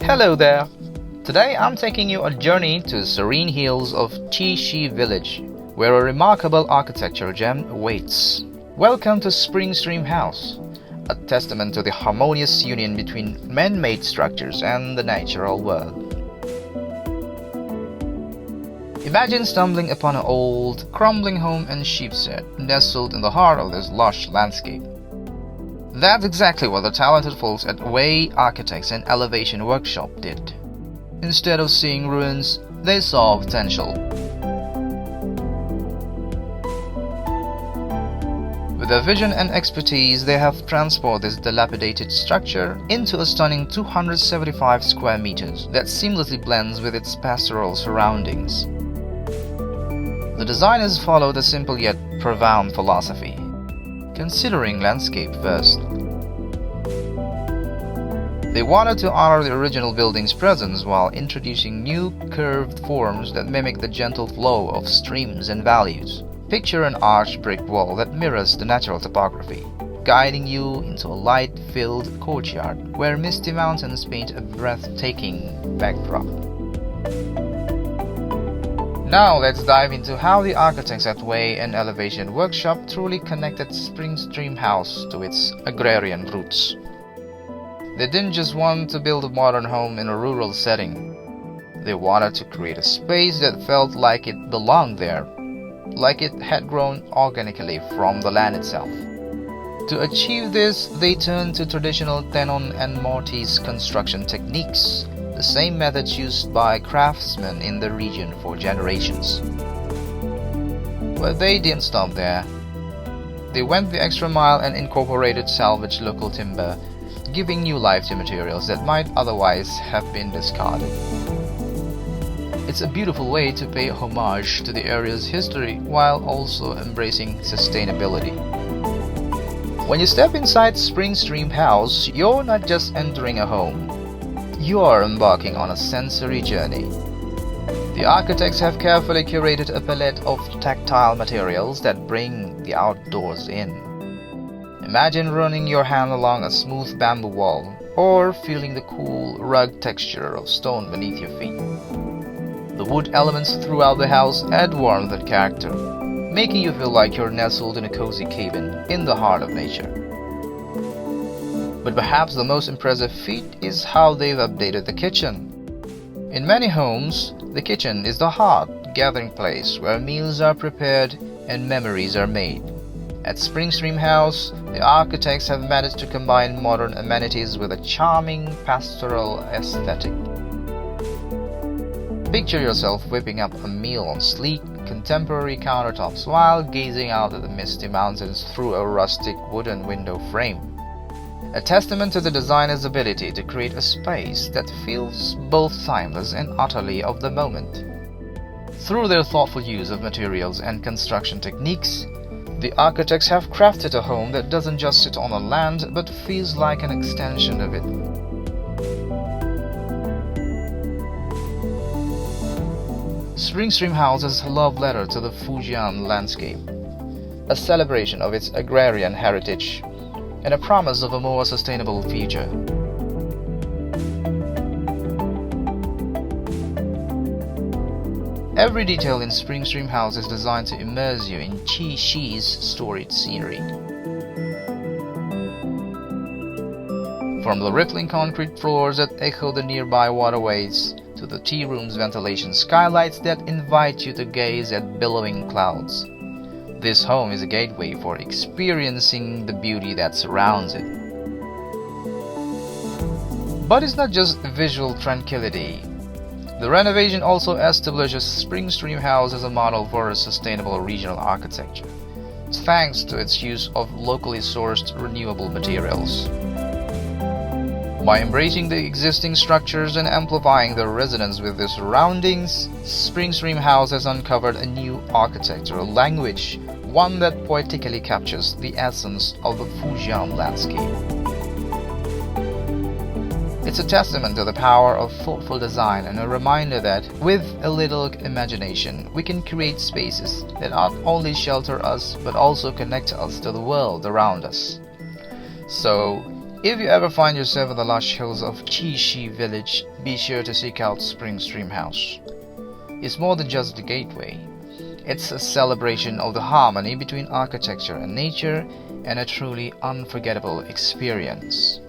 Hello there! Today I'm taking you a journey to the serene hills of Xiaoxi village, where a remarkable architecture gem awaits. Welcome to Springstream House, a testament to the harmonious union between man-made structures and the natural world. Imagine stumbling upon an old, crumbling home in sheepshead, nestled in the heart of this lush landscape. That's exactly what the talented folks at Na Wei Architects and Elevation Workshop did. Instead of seeing ruins, they saw potential. With their vision and expertise, they have transformed this dilapidated structure into a stunning 275 square meters that seamlessly blends with its pastoral surroundings. The designers followed a simple yet profound philosophy, considering landscape first. They wanted to honor the original building's presence while introducing new curved forms that mimic the gentle flow of streams and valleys. Picture an arched brick wall that mirrors the natural topography, guiding you into a light-filled courtyard where misty mountains paint a breathtaking backdrop. Now let's dive into how the architects at Na Wei and Elevation Workshop truly connected Springstream House to its agrarian roots. They didn't just want to build a modern home in a rural setting. They wanted to create a space that felt like it belonged there, like it had grown organically from the land itself. To achieve this, they turned to traditional tenon and mortise construction techniques, the same methods used by craftsmen in the region for generations. But they didn't stop there. They went the extra mile and incorporated salvaged local timber, giving new life to materials that might otherwise have been discarded. It's a beautiful way to pay homage to the area's history while also embracing sustainability. When you step inside Springstream House, you're not just entering a home. You are embarking on a sensory journey. The architects have carefully curated a palette of tactile materials that bring the outdoors in. Imagine running your hand along a smooth bamboo wall, or feeling the cool, rugged texture of stone beneath your feet. The wood elements throughout the house add warmth and character, making you feel like you're nestled in a cozy cabin in the heart of nature. But perhaps the most impressive feat is how they've updated the kitchen. In many homes, the kitchen is the heart, gathering place where meals are prepared and memories are made. At Springstream House, the architects have managed to combine modern amenities with a charming pastoral aesthetic. Picture yourself whipping up a meal on sleek, contemporary countertops while gazing out at the misty mountains through a rustic wooden window frame. A testament to the designer's ability to create a space that feels both timeless and utterly of the moment. Through their thoughtful use of materials and construction techniques, the architects have crafted a home that doesn't just sit on the land but feels like an extension of it. Springstream House is a love letter to the Fujian landscape, a celebration of its agrarian heritage, and a promise of a more sustainable future. Every detail in Springstream House is designed to immerse you in Xiaoxi's storied scenery. From the rippling concrete floors that echo the nearby waterways, to the tea room's ventilation skylights that invite you to gaze at billowing clouds, this home is a gateway for experiencing the beauty that surrounds it. But it's not just visual tranquility. The renovation also establishes Springstream House as a model for a sustainable regional architecture, thanks to its use of locally sourced renewable materials. By embracing the existing structures and amplifying the resonance with the surroundings, Springstream House has uncovered a new architectural language, one that poetically captures the essence of the Fujian landscape. It's a testament to the power of thoughtful design and a reminder that, with a little imagination, we can create spaces that not only shelter us but also connect us to the world around us. So, If you ever find yourself in the lush hills of Xiaoxi village, be sure to seek out Springstream House. It's more than just a gateway. It's a celebration of the harmony between architecture and nature, and a truly unforgettable experience.